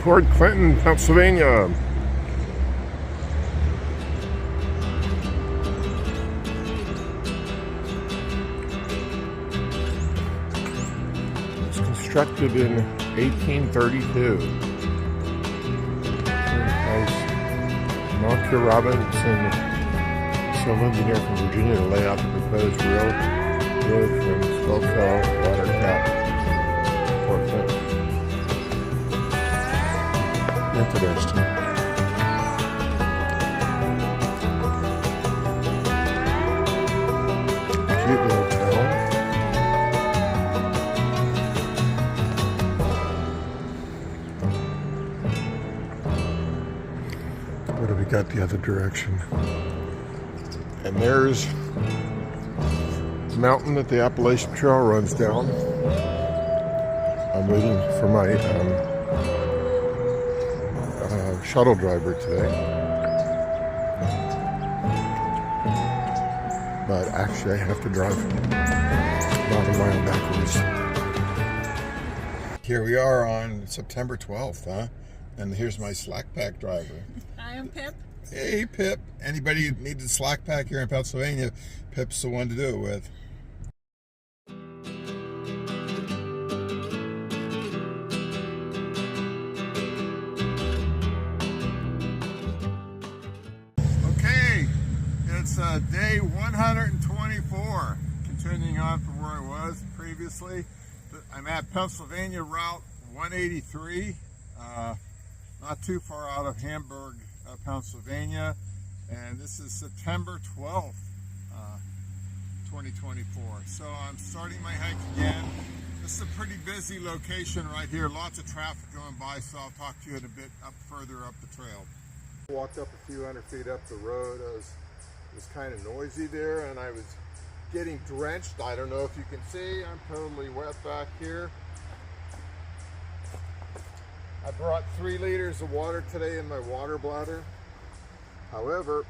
Port Clinton, Pennsylvania. It was constructed in 1832. Malkia Robinson, civil engineer from Virginia, to lay out the proposed road from Schuylkill Water Gap to Port Clinton. Interesting. Cute little town. What have we got the other direction? And there's the mountain that the Appalachian Trail runs down. I'm waiting for my shuttle driver today, but actually I have to drive about a mile backwards. Here we are on September 12th, huh? And here's my slack pack driver. Hi, I'm Pip. Hey, Pip. Anybody needed slack pack here in Pennsylvania, Pip's the one to do it with. It's day 124, continuing on from where I was previously. I'm at Pennsylvania Route 183, not too far out of Hamburg, Pennsylvania, and this is September 12th, 2024. So I'm starting my hike again. This is a pretty busy location right here, lots of traffic going by, so I'll talk to you in a bit further up the trail. Walked up a few hundred feet up the road. It was kind of noisy there, and I was getting drenched. I don't know if you can see, I'm totally wet back here. I brought 3 liters of water today in my water bladder. However,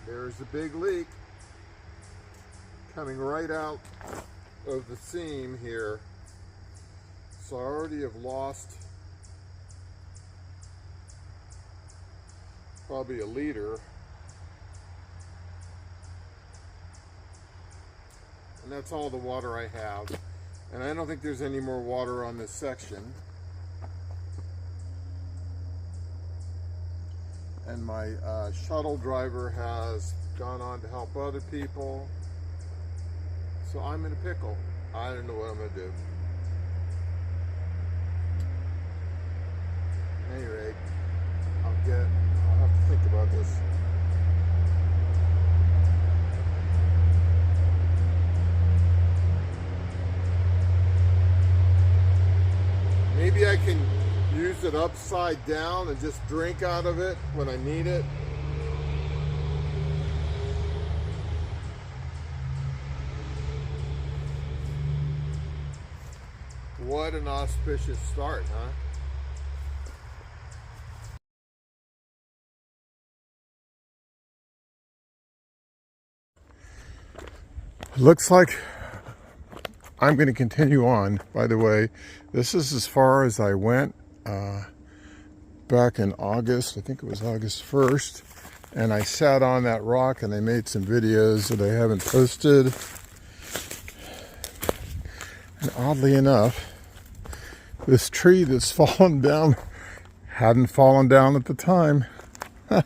there's a big leak coming right out of the seam here. So I already have lost probably a liter. And that's all the water I have. And I don't think there's any more water on this section. And my shuttle driver has gone on to help other people. So I'm in a pickle. I don't know what I'm gonna do. At any rate, I'll have to think about this. Maybe I can use it upside down and just drink out of it when I need it. What an auspicious start, huh? Looks like I'm going to continue on. By the way, this is as far as I went back in August. I think it was August 1st. And I sat on that rock and I made some videos that I haven't posted. And oddly enough, this tree that's fallen down hadn't fallen down at the time. Kind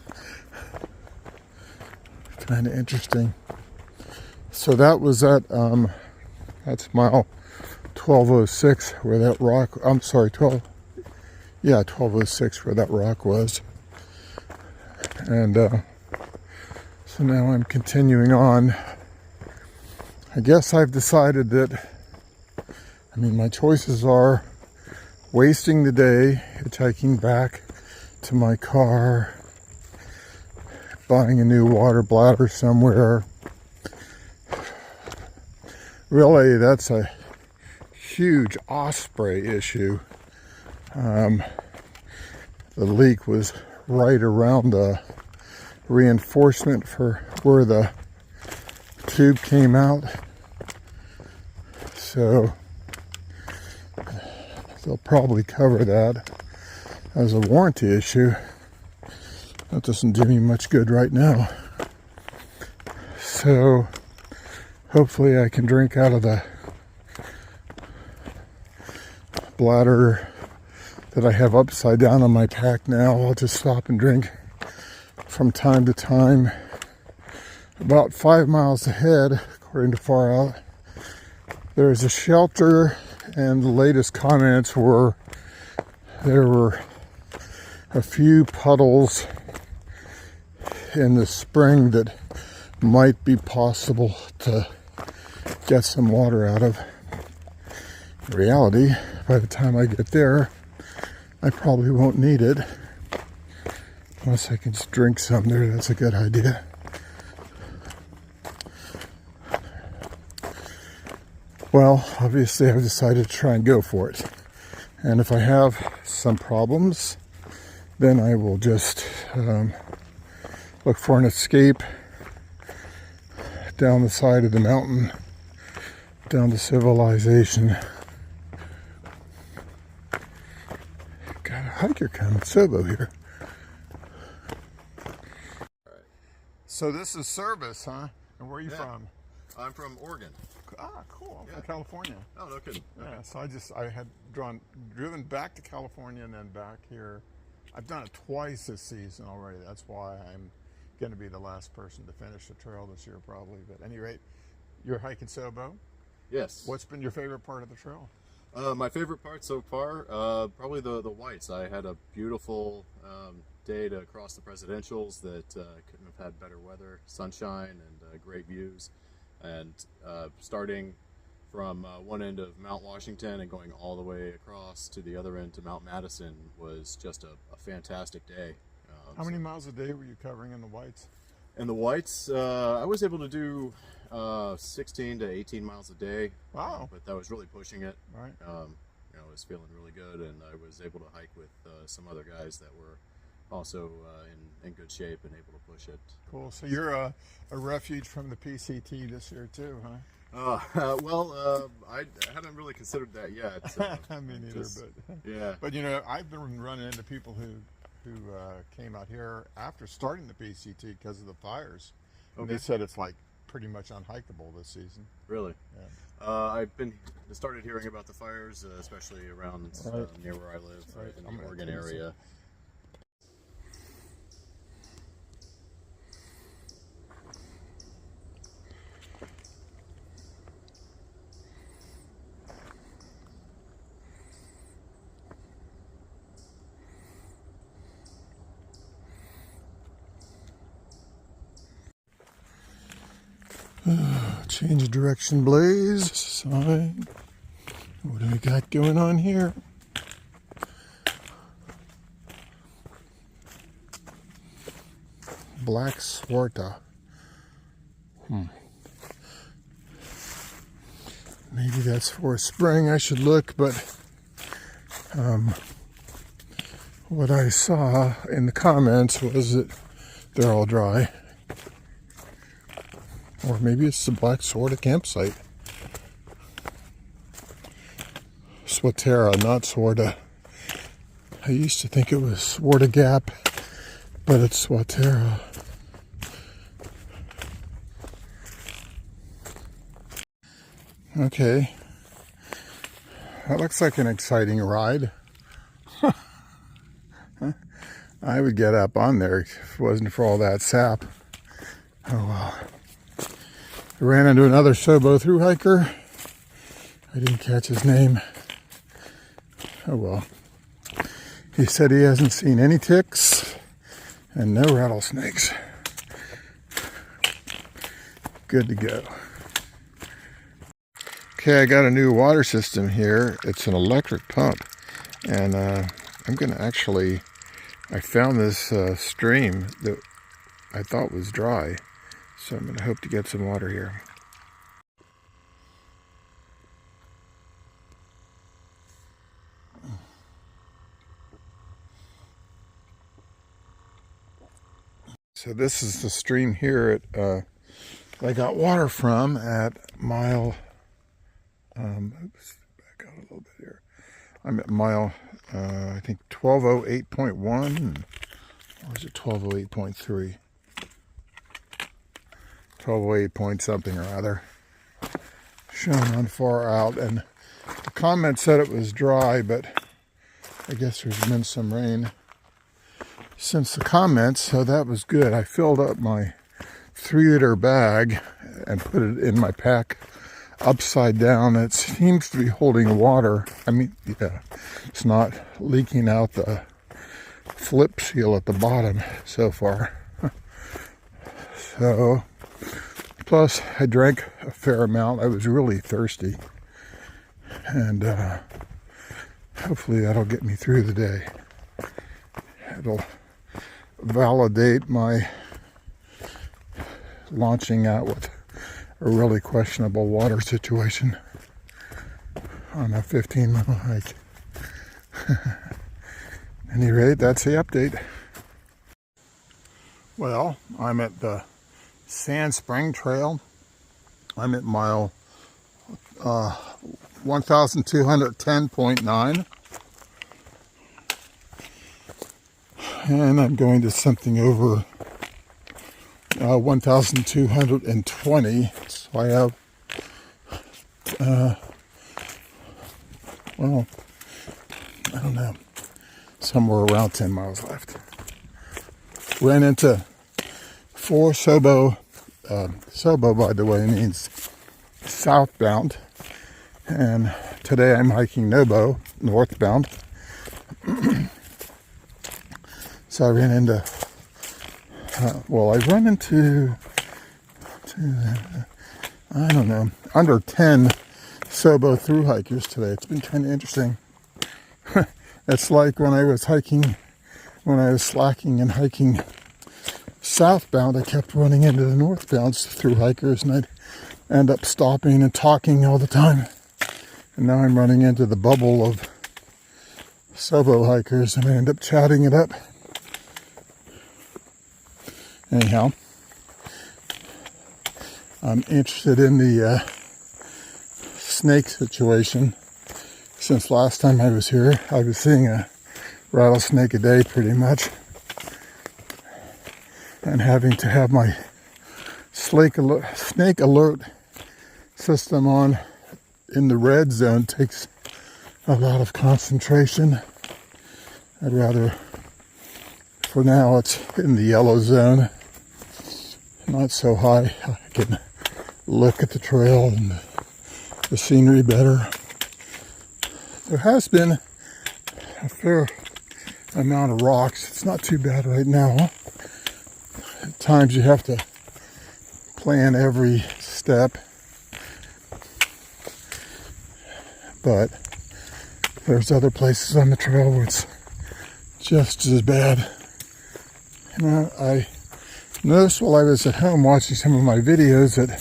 of interesting. So that was at that's mile 1206 where that rock, I'm sorry, 1206 where that rock was. And so now I'm continuing on. I guess I've decided that, my choices are wasting the day, hitchhiking back to my car, buying a new water bladder somewhere. Really, that's a huge osprey issue. The leak was right around the reinforcement for where the tube came out. So they'll probably cover that. as a warranty issue. That doesn't do me much good right now. So hopefully I can drink out of the bladder that I have upside down on my pack now. I'll just stop and drink from time to time. About 5 miles ahead, according to Far Out, there's a shelter, and the latest comments were there were a few puddles in the spring that might be possible to get some water out of. In reality, by the time I get there, I probably won't need it. Unless I can just drink some there, that's a good idea. Well, obviously I've decided to try and go for it. And if I have some problems, then I will just look for an escape down the side of the mountain, down to civilization. Got a hiker coming, Sobo here. So this is Service, huh? And where are you from? I'm from Oregon. Ah, cool. I'm from California. Oh, no kidding. Okay. Yeah, so I had driven back to California and then back here. I've done it twice this season already. That's why I'm going to be the last person to finish the trail this year, probably. But at any rate, you're hiking Sobo? Yes. What's been your favorite part of the trail? My favorite part so far, probably the whites. I had a beautiful day to cross the Presidentials that couldn't have had better weather, sunshine, and great views. And starting from one end of Mount Washington and going all the way across to the other end to Mount Madison was just a fantastic day. How many miles a day were you covering in the whites? In the whites, I was able to do 16 to 18 miles a day. Wow. But that was really pushing it. Right. I was feeling really good, and I was able to hike with some other guys that were also in good shape and able to push it. Cool. So you're a refuge from the PCT this year too, huh? I hadn't really considered that yet. Me neither, but yeah. But I've been running into people who came out here after starting the PCT because of the fires. Okay. And they said it's like pretty much unhikeable this season. Really? Yeah. I've started hearing about the fires, especially around near where I live, right in the Oregon area. Change of direction, Blaze sign. What do we got going on here? Black Swarta. Maybe that's for spring. I should look, but what I saw in the comments was that they're all dry. Or maybe it's the Black Swarta campsite. Swatera, not Swarta. I used to think it was Swarta Gap, but it's Swatera. Okay. That looks like an exciting ride. I would get up on there if it wasn't for all that sap. Oh well. I ran into another Sobo through hiker. I didn't catch his name. Oh well. He said he hasn't seen any ticks and no rattlesnakes. Good to go. Okay, I got a new water system here. It's an electric pump. And I'm going to actually, I found this stream that I thought was dry. So I'm going to hope to get some water here. So this is the stream here at I got water from at mile oops, back out a little bit here. I'm at mile, I think 1208.1, or is it 1208.3? 1208 point something or other. Shown on far out, and the comment said it was dry, but I guess there's been some rain since the comments, so that was good. I filled up my 3-liter bag and put it in my pack upside down. It seems to be holding water. I mean, yeah, it's not leaking out the flip seal at the bottom so far. So, plus I drank a fair amount. I was really thirsty, and hopefully that'll get me through the day. It'll validate my launching out with a really questionable water situation on a 15-mile hike. At any rate, that's the update. Well, I'm at the Sand Spring Trail. I'm at mile 1210.9. And I'm going to something over 1,220. So I have, well, I don't know, somewhere around 10 miles left. Ran into 4 Sobo. Sobo, by the way, means southbound. And today I'm hiking Nobo, northbound. So I ran into, I run into, I don't know, under 10 Sobo through hikers today. It's been kind of interesting. It's like when I was slacking and hiking southbound, I kept running into the northbound through hikers, and I'd end up stopping and talking all the time. And now I'm running into the bubble of Sobo hikers, and I end up chatting it up. Anyhow, I'm interested in the snake situation. Since last time I was here, I was seeing a rattlesnake a day pretty much. And having to have my snake alert system on in the red zone takes a lot of concentration. I'd rather, for now, it's in the yellow zone. Not so high. I can look at the trail and the scenery better. There has been a fair amount of rocks. It's not too bad right now. At times you have to plan every step, but there's other places on the trail where it's just as bad. You know, I noticed while I was at home watching some of my videos that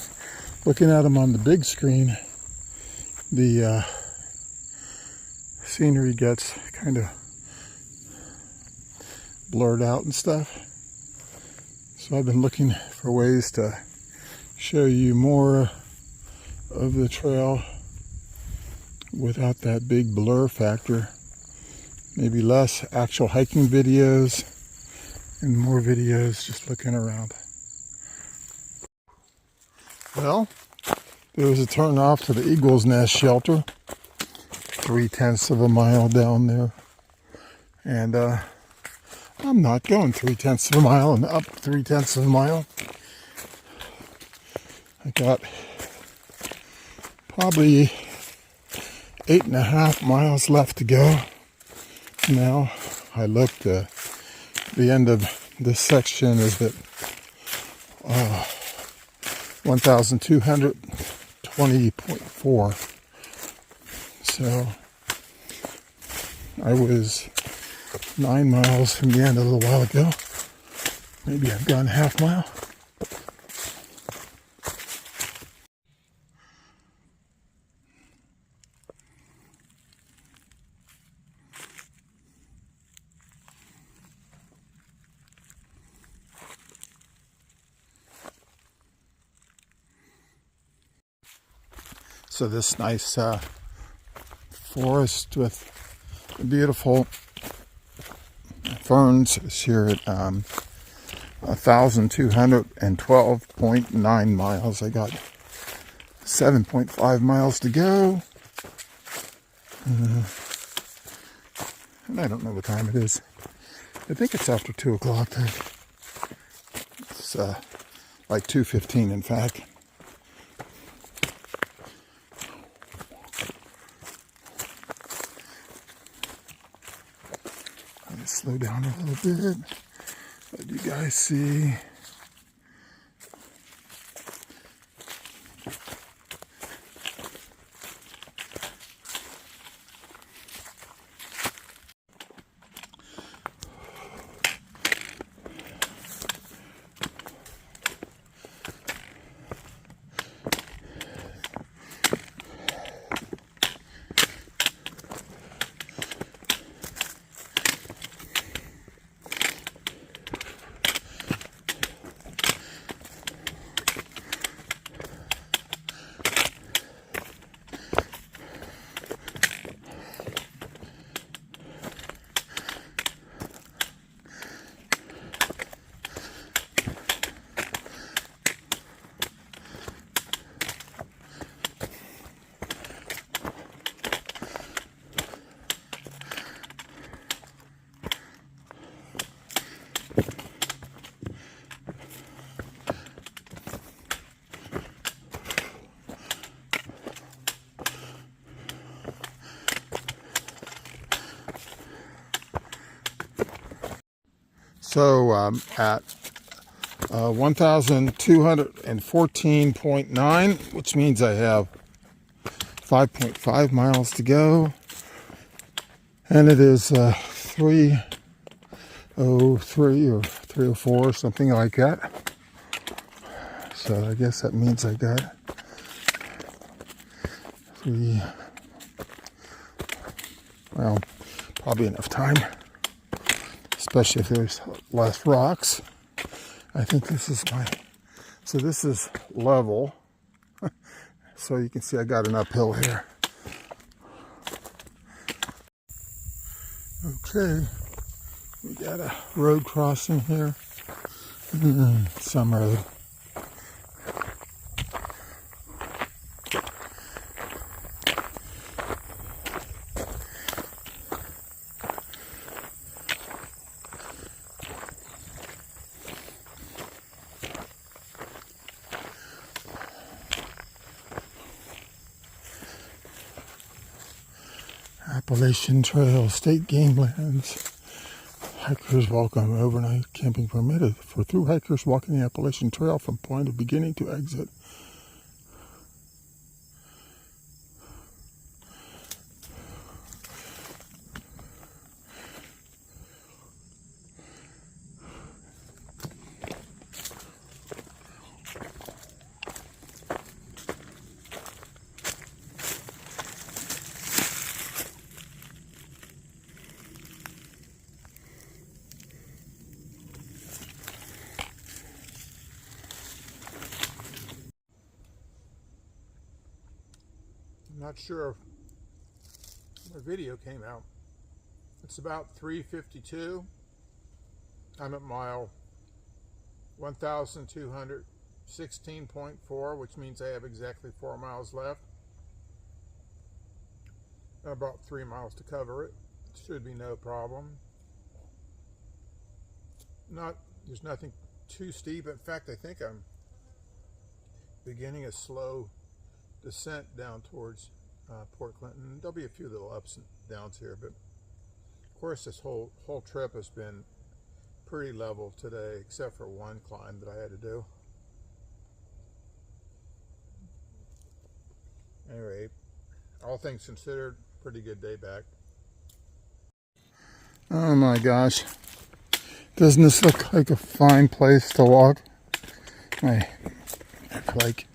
looking at them on the big screen, the scenery gets kind of blurred out and stuff. So I've been looking for ways to show you more of the trail without that big blur factor. Maybe less actual hiking videos and more videos just looking around. Well, there was a turn off to the Eagle's Nest shelter, 3/10 of a mile down there. And I'm not going 3/10 of a mile and up 3/10 of a mile. I got probably 8.5 miles left to go. Now I looked, the end of this section is at 1,220.4. So I was 9 miles from the end a little while ago. Maybe I've gone half mile. So this nice forest with beautiful ferns here at 1,212.9 miles. I got 7.5 miles to go. And I don't know what time it is. I think it's after 2 o'clock. It's like 2:15 in fact. Let me slow down a little bit. Let you guys see. So at 1,214.9, which means I have 5.5 miles to go. And it is 3:03 or 3:04, something like that. So I guess that means I got probably enough time. Especially if there's less rocks. I think this is so this is level. So you can see I got an uphill here. Okay, we got a road crossing here. Some road. Appalachian Trail, State Game Lands. Hikers welcome. Overnight camping permitted for through hikers walking the Appalachian Trail from point of beginning to exit. I'm not sure if the video came out. It's about 3:52. I'm at mile 1,216.4, which means I have exactly 4 miles left. About 3 miles to cover it. Should be no problem. There's nothing too steep. In fact, I think I'm beginning a slow descent down towards Port Clinton. There'll be a few little ups and downs here, but of course this whole trip has been pretty level today, except for one climb that I had to do. Anyway, all things considered, pretty good day back. Oh my gosh, doesn't this look like a fine place to walk? I've like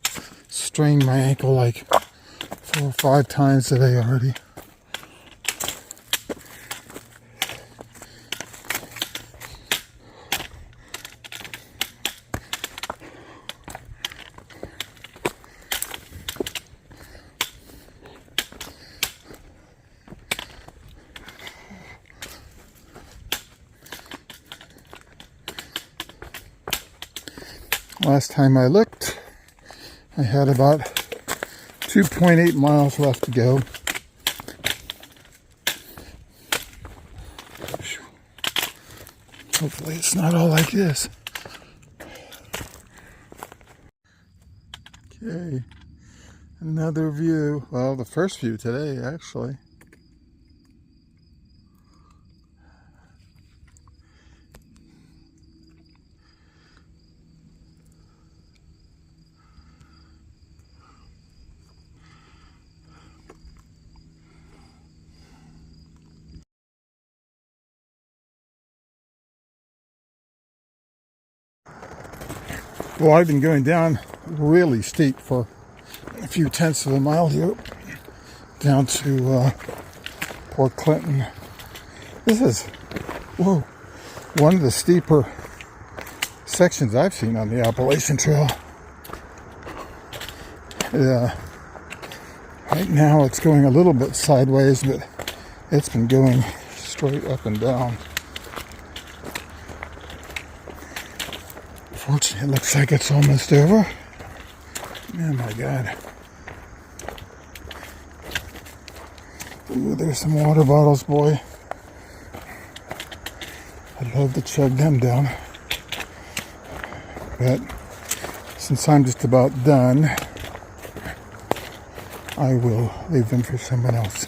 strained my ankle like 4 or 5 times today already. Last time I looked, I had about 2.8 miles left to go. Hopefully it's not all like this. Okay, another view. Well, the first view today, actually. Well, I've been going down really steep for a few tenths of a mile here, down to Port Clinton. This is, whoa, one of the steeper sections I've seen on the Appalachian Trail. Yeah, right now it's going a little bit sideways, but it's been going straight up and down. Fortunately, it looks like it's almost over. Oh my God. Ooh, there's some water bottles, boy. I'd love to chug them down. But since I'm just about done, I will leave them for someone else.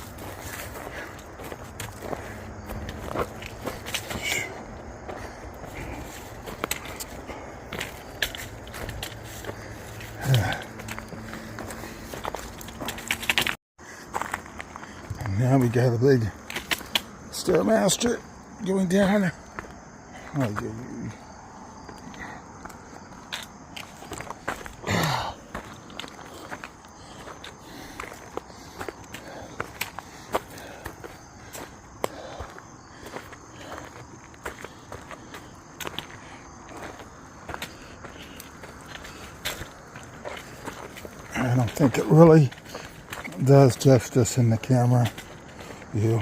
Now we got a big Stairmaster going down. I don't think it really does justice in the camera view.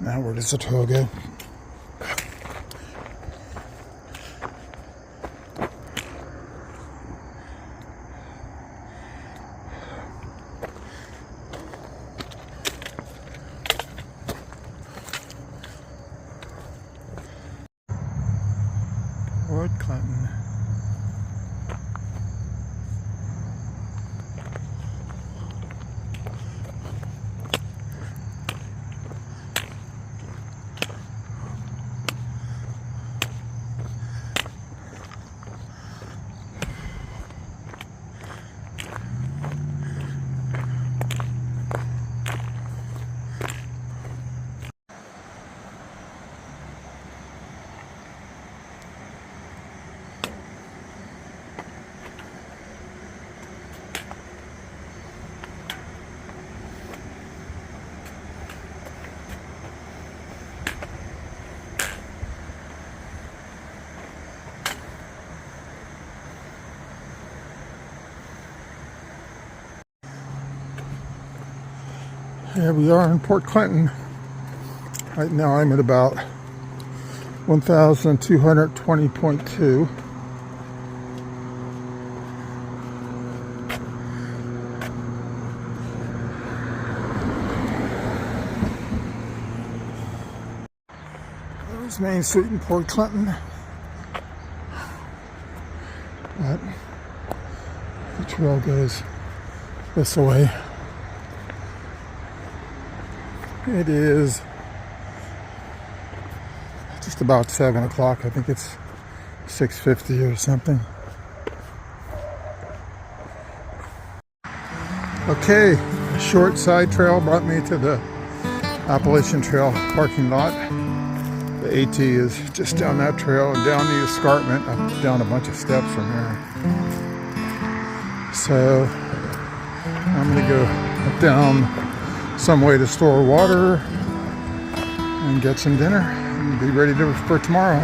Now where does the trail go? Port Clinton. Here we are in Port Clinton. Right now I'm at about 1,220.2. There's Main Street in Port Clinton. But the trail goes this way. It is just about 7 o'clock. I think it's 6:50 or something. Okay, a short side trail brought me to the Appalachian Trail parking lot. The AT is just down that trail and down the escarpment, up down a bunch of steps from here. So I'm gonna go down some way to store water and get some dinner and be ready for tomorrow.